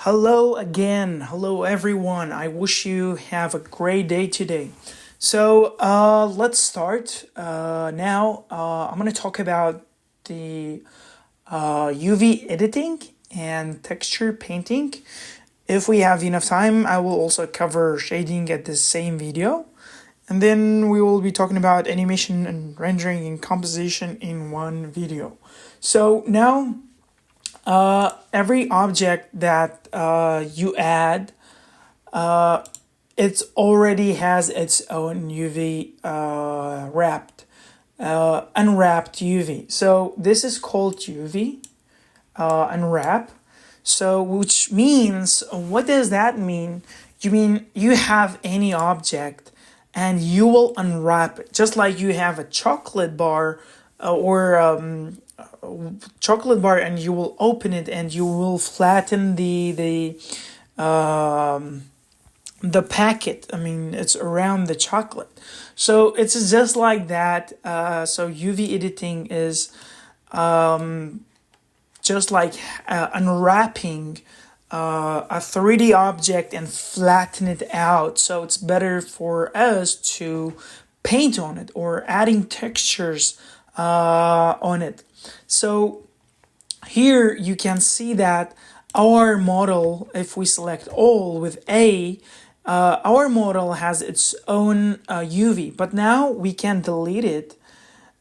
Hello again. Hello everyone. I wish you have a great day today. So let's start. Now I'm going to talk about the UV editing and texture painting. If we have enough time, I will also cover shading at the same video. And then we will be talking about animation and rendering and composition in one video. So now every object that you add, it already has its own UV unwrapped UV. So this is called UV unwrap. So which means, what does that mean? You mean you have any object and you will unwrap it, just like you have a chocolate bar or chocolate bar, and you will open it and you will flatten the packet. I mean, it's around the chocolate. So it's just like that. So UV editing is just like unwrapping a 3D object and flatten it out. So it's better for us to paint on it or adding textures on it. So here you can see that our model, if we select all with A, our model has its own UV, but now we can delete it.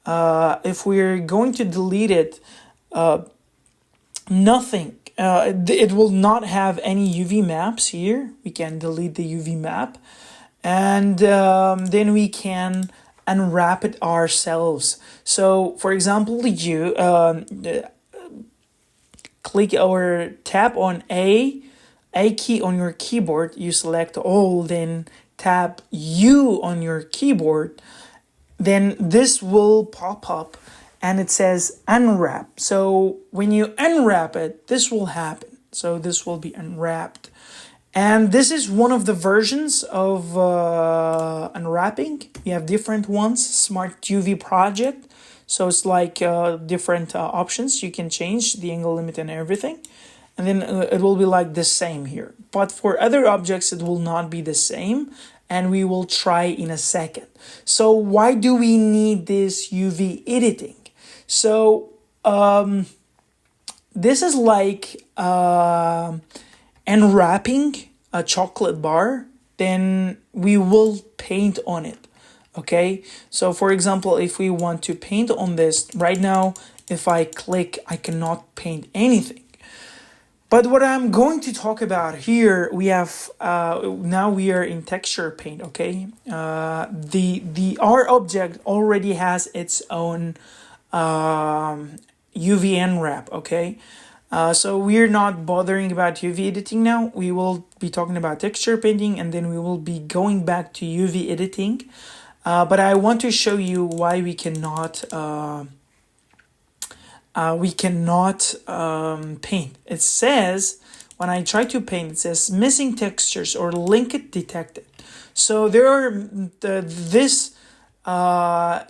If we're going to delete it, nothing. It will not have any UV maps here. We can delete the UV map, and then we can unwrap it ourselves. So, for example, you click or tap on A key on your keyboard. You select all, then tap U on your keyboard. Then this will pop up and it says unwrap. So when you unwrap it, this will happen. So this will be unwrapped. And this is one of the versions of unwrapping. We have different ones. Smart UV project. So it's like different options. You can change the angle limit and everything. And then it will be like the same here. But for other objects, it will not be the same. And we will try in a second. So why do we need this UV editing? So this is like unwrapping a chocolate bar, then we will paint on it. Okay, so for example, if we want to paint on this right now, if I click, I cannot paint anything. But what I'm going to talk about here, we have now we are in texture paint. Okay, our object already has its own UV unwrap. Okay, so we're not bothering about UV editing now. We will be talking about texture painting, and then we will be going back to UV editing. But I want to show you why we cannot paint. It says, when I try to paint, it says missing textures or link detected. So there are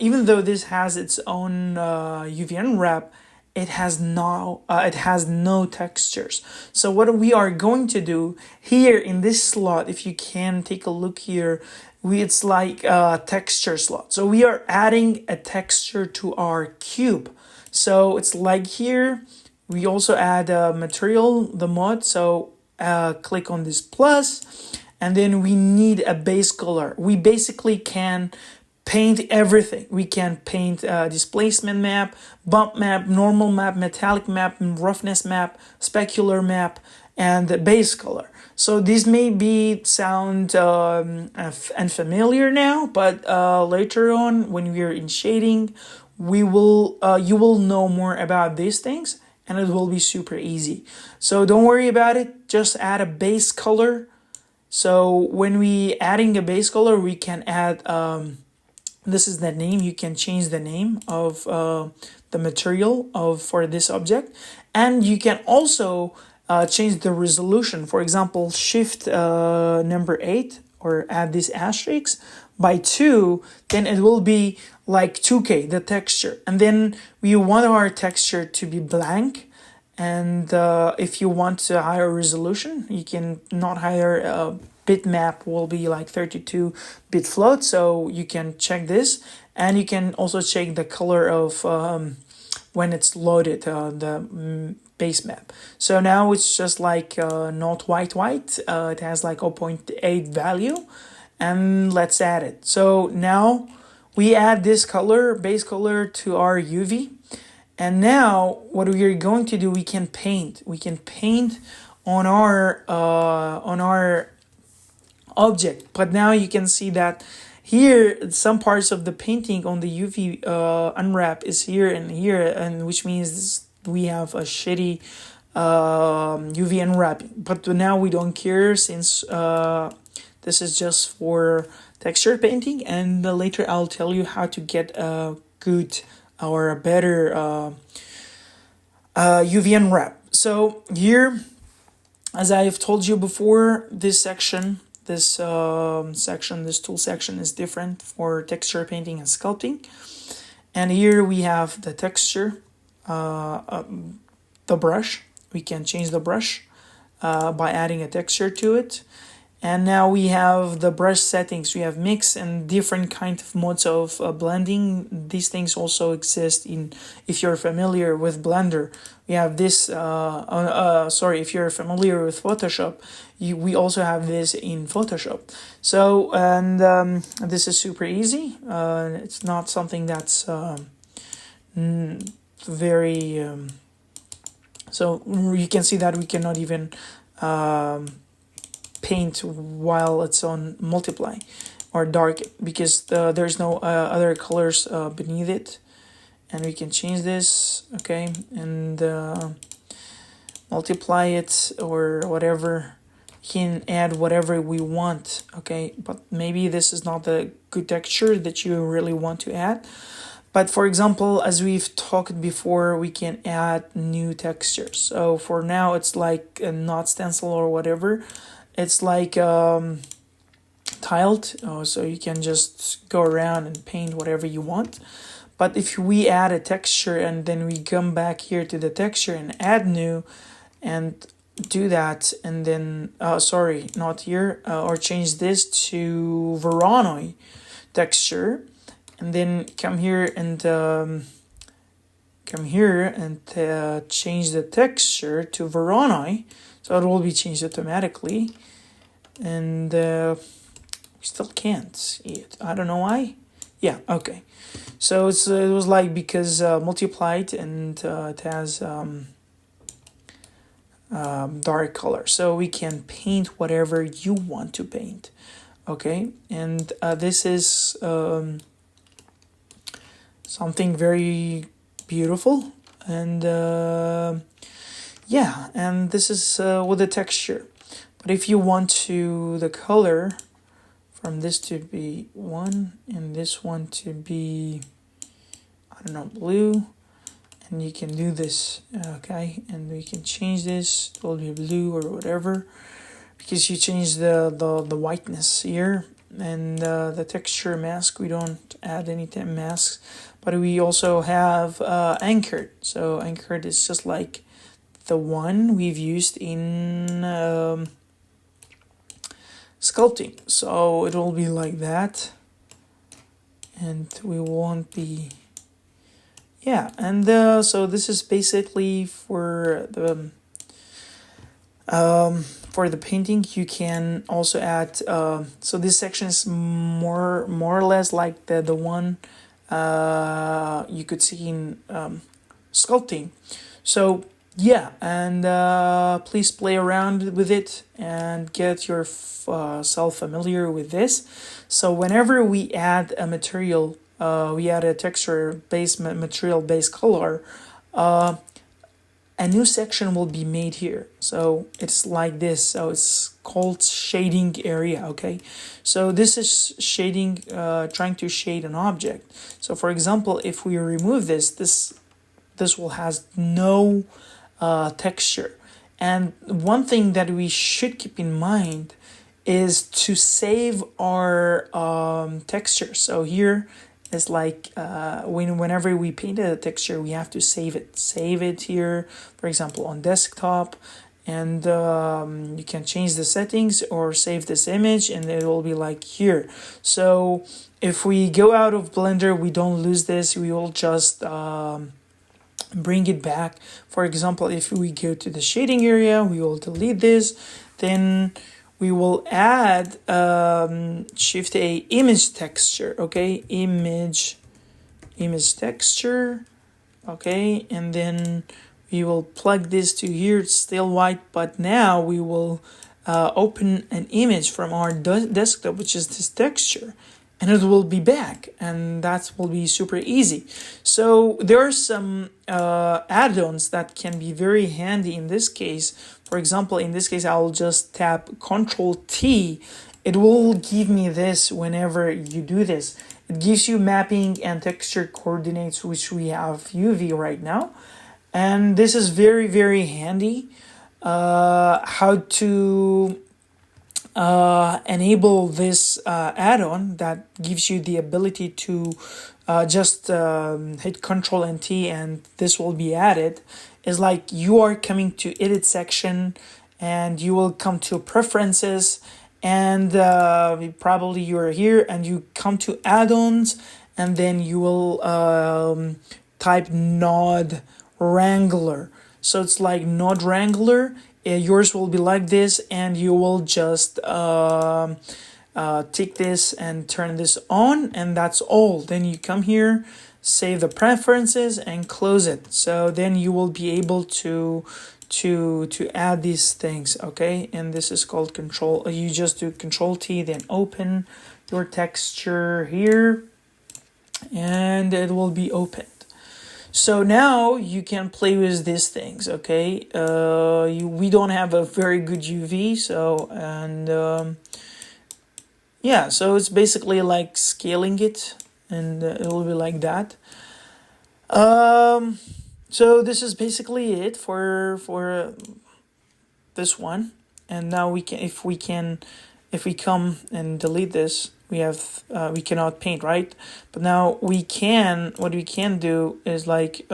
even though this has its own UV unwrap, it has no textures. So what we are going to do here in this slot, if you can take a look here, it's like a texture slot. So we are adding a texture to our cube. So it's like here, we also add a material, the mud. So click on this plus, and then we need a base color. We basically can paint everything. We can paint displacement map, bump map, normal map, metallic map, roughness map, specular map, and the base color. So this may sound unfamiliar now, but later on when we are in shading, you will know more about these things, and it will be super easy. So don't worry about it. Just add a base color. So when we adding a base color, we can add this is the name. You can change the name of the material for this object, and you can also change the resolution. For example, shift number 8 or add this asterisk by 2, then it will be like 2K, the texture. And then we want our texture to be blank, And if you want a higher resolution, you can not higher bitmap will be like 32-bit float, so you can check this, and you can also check the color of when it's loaded, the base map. So now it's just like not white, it has like 0.8 value, and let's add it. So now we add this color, base color, to our UV. And now what we are going to do, we can paint on our object. But now you can see that here some parts of the painting on the UV unwrap is here and here, and which means we have a shitty UV unwrapping. But now we don't care, since this is just for texture painting, and later I'll tell you how to get a good or a better UV unwrap. So here, as I've told you before, this tool section is different for texture painting and sculpting. And here we have the texture, the brush. We can change the brush by adding a texture to it. And now we have the brush settings. We have mix and different kind of modes of blending. These things also exist if you're familiar with Blender. We have this, if you're familiar with Photoshop, we also have this in Photoshop. So, and this is super easy. It's not something that's very... so you can see that we cannot even... paint while it's on multiply or dark, because there's no other colors beneath it. And we can change this, okay, and multiply it or whatever. We can add whatever we want, okay, but maybe this is not the good texture that you really want to add. But for example, as we've talked before, we can add new textures. So for now, it's like a not stencil or whatever. It's like tiled, so you can just go around and paint whatever you want. But if we add a texture and then we come back here to the texture and add new and do that, and then, not here, or change this to Voronoi texture, and then come here and change the texture to Voronoi. So it will be changed automatically, and we still can't see it. I don't know why. Yeah, okay. So it was like, because multiplied, and it has dark color. So we can paint whatever you want to paint, okay? And this is something very beautiful, and yeah, and this is with the texture. But if you want the color from this to be one and this one to be, I don't know, blue, and you can do this, okay, and we can change this, it will be blue or whatever, because you change the whiteness here. And the texture mask, we don't add any masks, but we also have anchored. So anchored is just like the one we've used in sculpting. So it will be like that, and we won't be, yeah. And so this is basically for the painting. You can also add, so this section is more or less like the one you could see in sculpting. So yeah, and please play around with it and get yourself familiar with this. So whenever we add a material, we add a texture base material base color, a new section will be made here. So it's like this. So it's called shading area, okay? So this is shading, trying to shade an object. So for example, if we remove this will has no texture. And one thing that we should keep in mind is to save our texture. So here It's like whenever we painted a texture, we have to save it here, for example, on desktop, and you can change the settings or save this image, and it will be like here. So if we go out of Blender, we don't lose this. We will just bring it back. For example, if we go to the shading area, we will delete this. Then we will add Shift A image texture. Okay, image texture. Okay, and then we will plug this to here. It's still white, but now we will open an image from our desktop, which is this texture, and it will be back, and that will be super easy. So there are some add-ons that can be very handy in this case. For example, in this case, I will just tap Ctrl T. It will give me this whenever you do this. It gives you mapping and texture coordinates, which we have UV right now. And this is very, very handy. How to enable this add-on that gives you the ability to just hit Ctrl and T, and this will be added, is like you are coming to edit section and you will come to preferences, and probably you are here and you come to add-ons, and then you will type Node Wrangler. So it's like Node Wrangler. Yours will be like this, and you will just tick this and turn this on, and that's all. Then you come here, save the preferences, and close it. So then you will be able to add these things. Okay, and this is called control. You just do Control T, then open your texture here, and it will be opened. So now you can play with these things. Okay, we don't have a very good UV, so, and yeah, so it's basically like scaling it, and it will be like that. So this is basically it for this one. And now we can, if we come and delete this, we have we cannot paint, right? But now we can, what we can do is like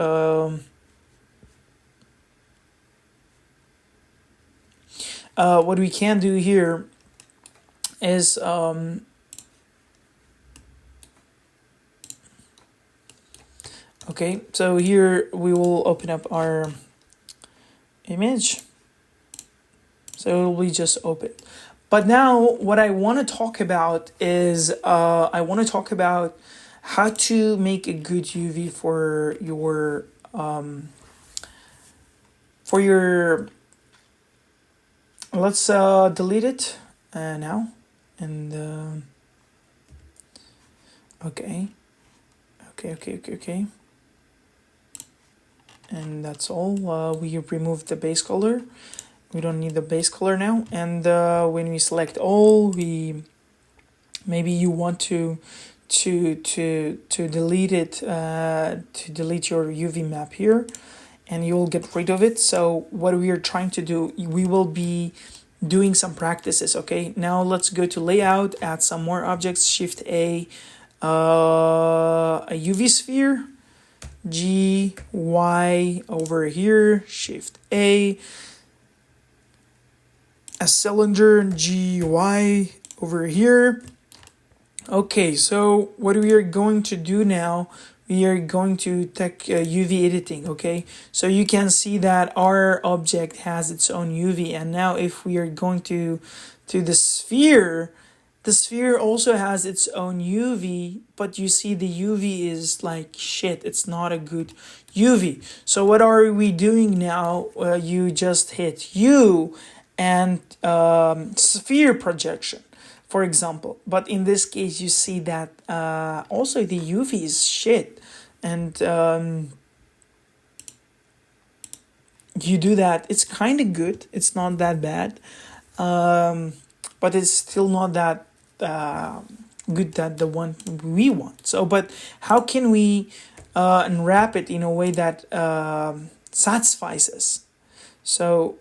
what we can do here is okay, so here we will open up our image, so it will be just open. But now what I want to talk about is I want to talk about how to make a good UV for your let's delete it now, and okay, and that's all. We removed the base color. We don't need the base color now. And when we select all, maybe you want to delete it, to delete your UV map here, and you will get rid of it. So what we are trying to do, we will be doing some practices. Okay, now let's go to layout, add some more objects, Shift A UV sphere, G, Y over here, Shift A cylinder, G, Y over here. Okay, so what we are going to do now, we are going to take UV editing. Okay, so you can see that our object has its own UV, and now if we are going to the sphere also has its own UV, but you see the UV is like shit. It's not a good UV. So what are we doing now? You just hit U and sphere projection, for example. But in this case, you see that also the UV is shit, and you do that. It's kind of good. It's not that bad, but it's still not that good that the one we want. So, but how can we unwrap it in a way that satisfies us? So,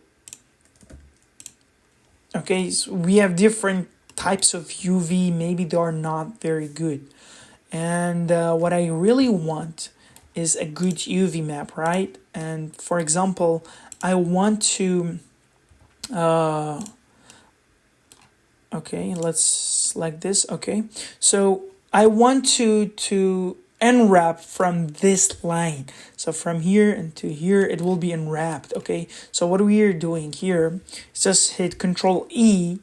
okay, so we have different types of UV. Maybe they are not very good, And what I really want is a good UV map, right? And for example, I want to okay, let's select this. Okay, so I want to unwrap from this line. So from here and to here, it will be unwrapped. Okay, so what we are doing here is just hit Control E,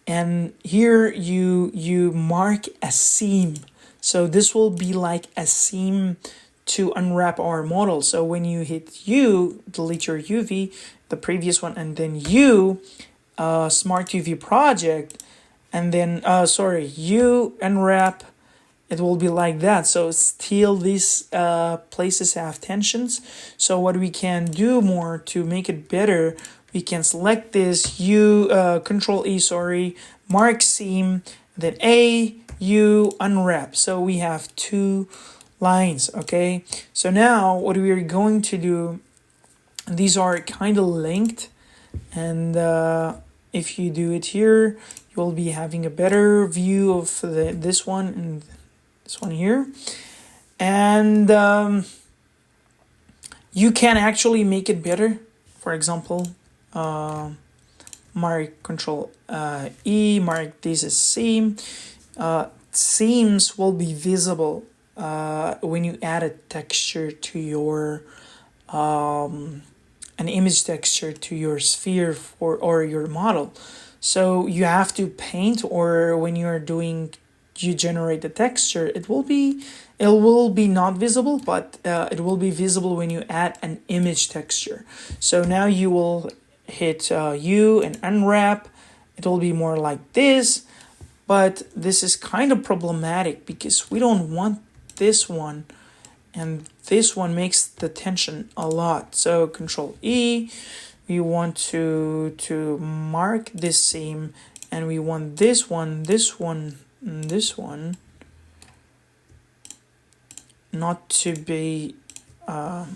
and here you mark a seam. So this will be like a seam to unwrap our model. So when you hit U, delete your UV, the previous one, and then U, Smart UV project, and then sorry, U unwrap, it will be like that. So still these places have tensions. So what we can do more to make it better, we can select this U, Control E, sorry, mark seam, then A, U, unwrap. So we have two lines. Okay, so now what we are going to do, these are kind of linked, and if you do it here, you'll be having a better view of this one and this one here. And you can actually make it better. For example, mark Control E, mark this as seam. Seams will be visible when you add a texture to your an image texture to your sphere or your model. So you have to paint, or when you are doing, you generate the texture, it will be not visible, but it will be visible when you add an image texture. So now you will hit U and unwrap. It will be more like this, but this is kind of problematic because we don't want this one, and this one makes the tension a lot. So Control E, we want to mark this seam, and we want this one, and this one not to be a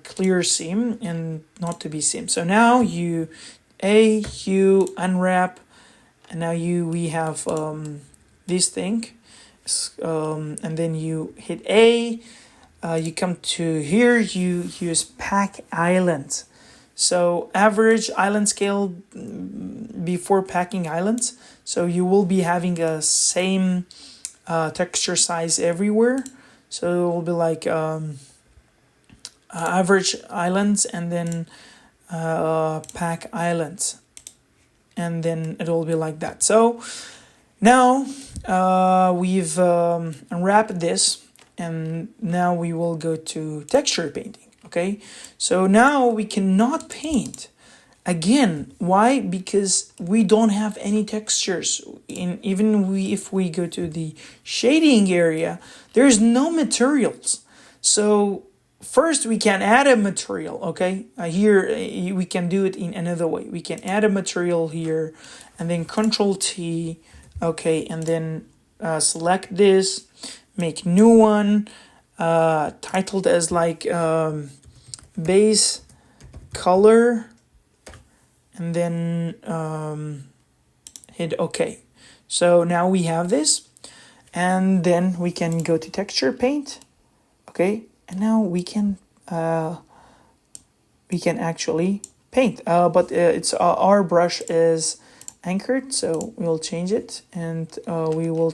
clear seam and not to be seam. So now you unwrap, and now we have this thing, and then you hit A, you come to here, you use pack island. So average island scale before packing islands. So you will be having a same texture size everywhere. So it will be like average islands, and then pack islands, and then it will be like that. So now we've unwrapped this, and now we will go to texture painting. Okay, so now we cannot paint again. Why? Because we don't have any textures. If we go to the shading area, there's no materials. So first we can add a material. Okay, here we can do it in another way. We can add a material here, and then Control T. Okay, and then select this, make new one, titled as like base color, and then hit OK. So now we have this, and then we can go to texture paint. Okay, and now we can actually paint, but it's our brush is anchored, so we'll change it, and we will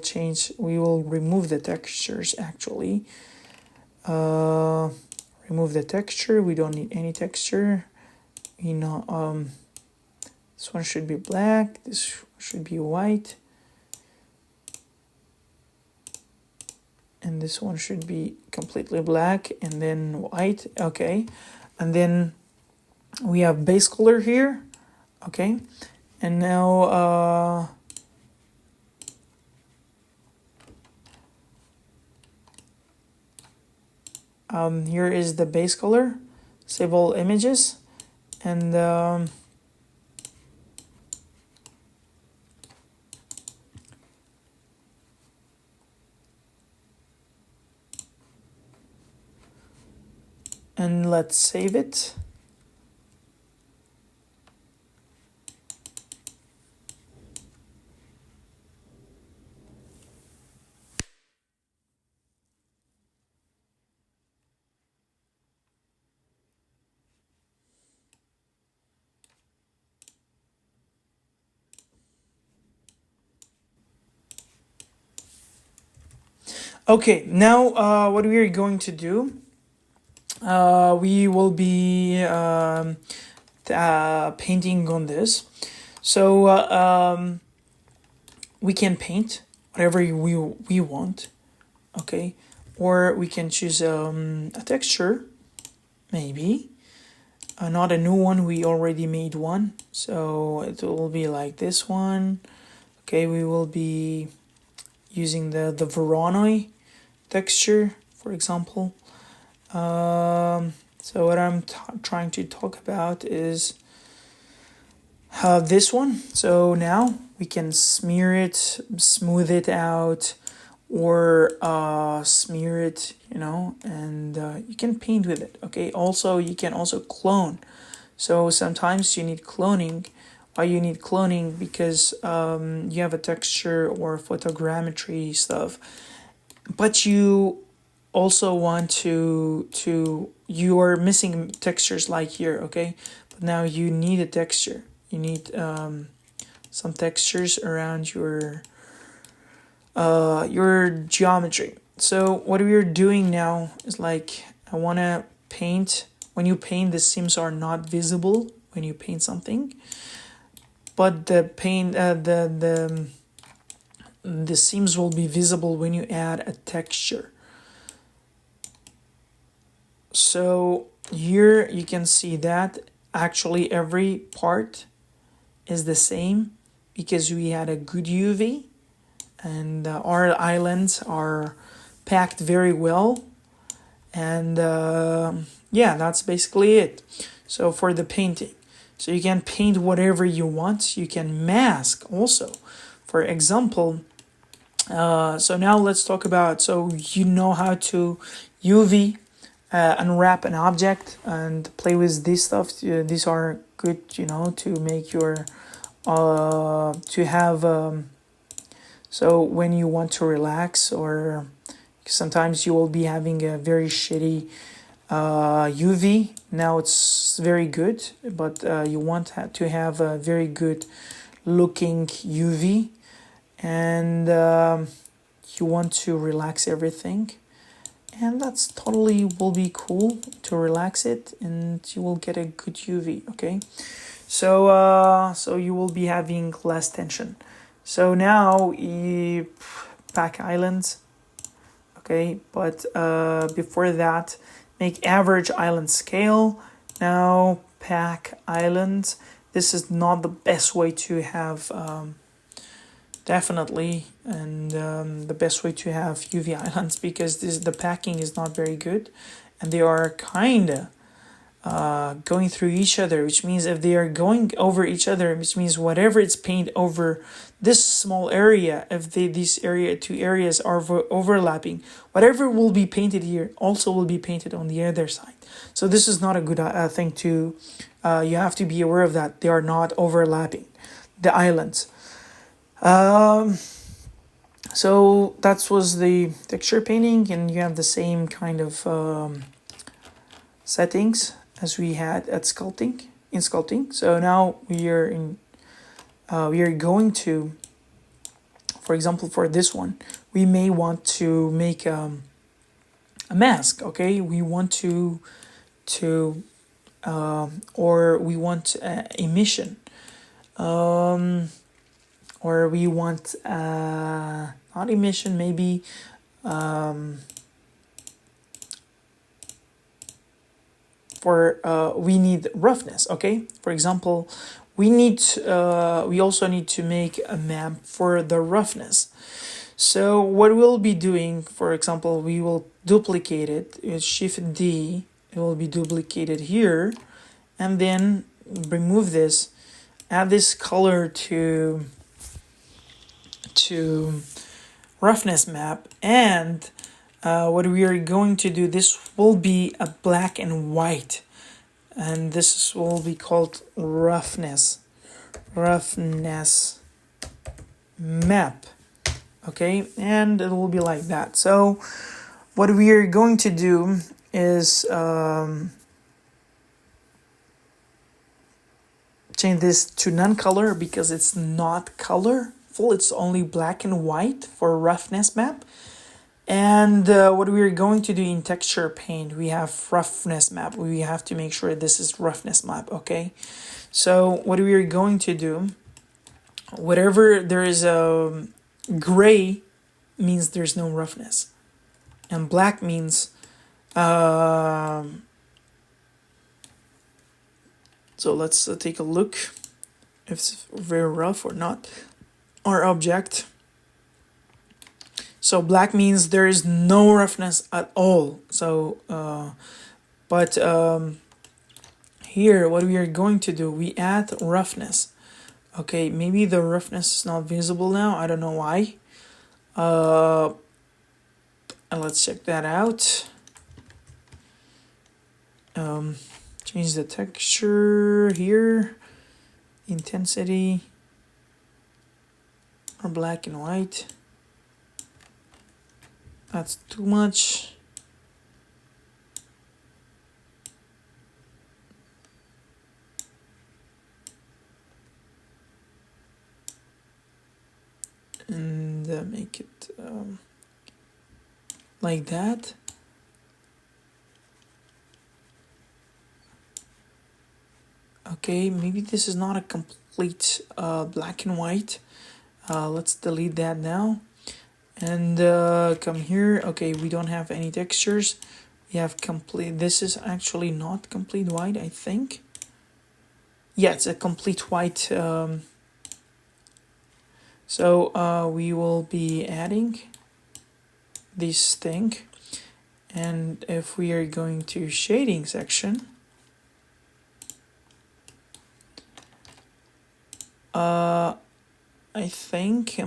remove the textures actually. Remove the texture, we don't need any texture. This one should be black, this should be white, and this one should be completely black and then white. Okay, and then we have base color here. Okay, and now here is the base color. Save all images, and let's save it. Okay, now what we are going to do, we will be painting on this. So we can paint whatever we want, okay? Or we can choose a texture, maybe. Not a new one, we already made one. So it will be like this one. Okay, we will be using the Voronoi texture, for example. So what I'm trying to talk about is this one. So now we can smear it, smooth it out, or smear it, you know, and you can paint with it. Okay, also you can also clone. So sometimes you need cloning. Why you need cloning? Because you have a texture or photogrammetry stuff, but you also want to you are missing textures like here, okay? But now you need a texture. You need some textures around your geometry. So what we're doing now is like, I want to paint. When you paint, the seams are not visible when you paint something, but the seams will be visible when you add a texture. So here you can see that actually every part is the same because we had a good UV, and our islands are packed very well. And yeah, that's basically it. So for the painting, so you can paint whatever you want. You can mask also. For example, so now let's talk about, so you know how to UV unwrap an object and play with this stuff. These are good, you know, to make your to have so when you want to relax, or sometimes you will be having a very shitty UV. Now it's very good, but you want to have a very good looking UV, and you want to relax everything, and that's totally will be cool to relax it, and you will get a good UV. Okay, so so you will be having less tension. So now you pack islands, okay, but before that, make average island scale. Now pack islands. This is not the best way to have definitely, and the best way to have UV islands, because the packing is not very good, and they are kinda going through each other, which means if they are going over each other, which means whatever it's painted over this small area, if these two areas are overlapping, whatever will be painted here also will be painted on the other side. So this is not a good thing to, you have to be aware of that. They are not overlapping the islands. So that was the texture painting, and you have the same kind of settings as we had at sculpting in sculpting. So now we are going to, for example, for this one, we may want to make a mask. Okay, we want to or we want emission, or we want not emission, maybe for we need roughness. Okay, for example, we also need to make a map for the roughness. So what we'll be doing, for example, we will duplicate it. It's Shift D. It will be duplicated here, and then remove this. Add this color to roughness map, and what we are going to do, this will be a black and white, and this will be called roughness map. Okay, and it will be like that. So what we are going to do is change this to non-color, because it's not colorful, it's only black and white for roughness map. And what we are going to do in texture paint, we have roughness map. We have to make sure this is roughness map, okay? So what we are going to do, whatever there is a gray means there's no roughness, and black means so let's take a look if it's very rough or not, our object. So black means there is no roughness at all. So but here what we are going to do, we add roughness. Okay, maybe the roughness is not visible now, I don't know why. And let's check that out. Change the texture here, intensity, or black and white. That's too much. And make it like that. Okay, maybe this is not a complete black and white. Let's delete that now. And come here. Okay, we don't have any textures. We have complete. This is actually not complete white, I think. Yeah, it's a complete white. So we will be adding this thing. And if we are going to shading section, I think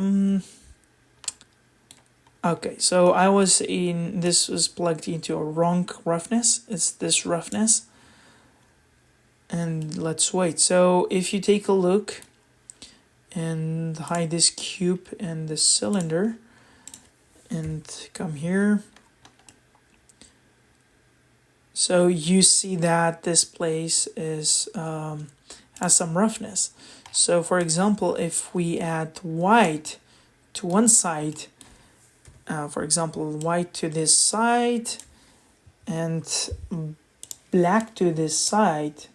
okay, so I was in, this was plugged into a wrong roughness. It's this roughness. And let's wait. So if you take a look and hide this cube and this cylinder and come here, so you see that this place is has some roughness. So for example, if we add white to one side, for example, white to this side and black to this side,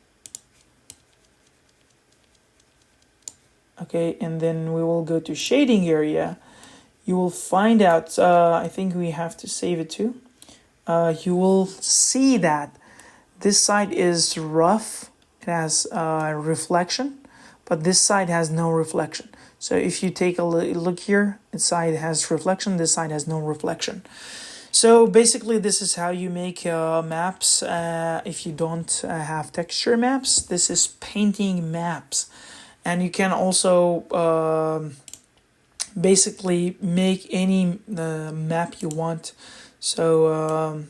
okay, and then we will go to shading area, you will find out, I think we have to save it too, you will see that this side is rough, it has reflection, but this side has no reflection. So if you take a look here, this side has reflection, this side has no reflection. So basically this is how you make maps if you don't have texture maps. This is painting maps. And you can also basically make any map you want. So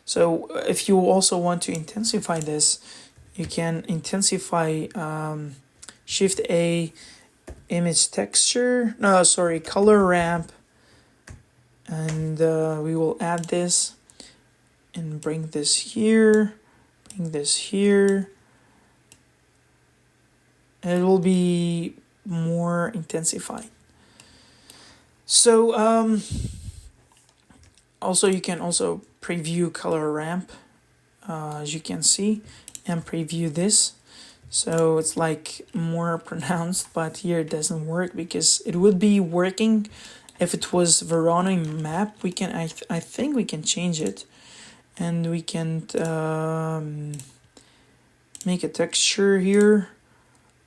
so if you also want to intensify this, you can intensify Shift A, image texture, no, sorry, color ramp, and we will add this and bring this here, bring this here. It will be more intensified. So also you can also preview color ramp, as you can see, and preview this. So it's like more pronounced, but here it doesn't work because it would be working if it was Voronoi map. We can, I think we can change it, and we can make a texture here.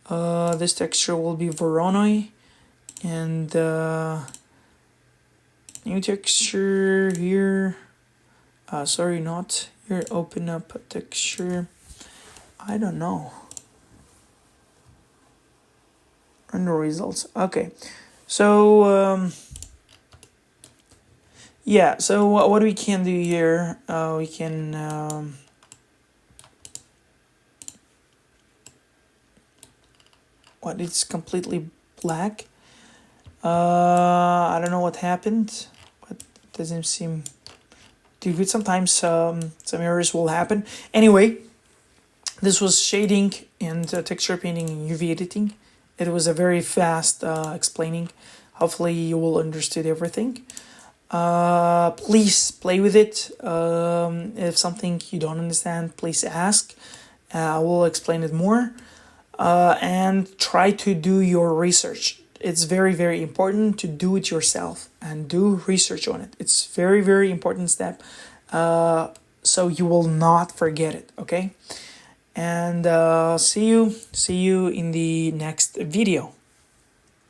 This texture will be Voronoi, and new texture here. Sorry, not here. Open up a texture. I don't know. Render results. Okay, so yeah. So what we can do here? We can. What? It's completely black. I don't know what happened, but it doesn't seem too good. Sometimes some errors will happen. Anyway, this was shading and texture painting and UV editing. It was a very fast explaining. Hopefully you will understood everything. Please play with it. If something you don't understand, please ask. I will explain it more. And try to do your research. It's very, very important to do it yourself and do research on it. It's very, very important step. So you will not forget it. Okay. And see you in the next video.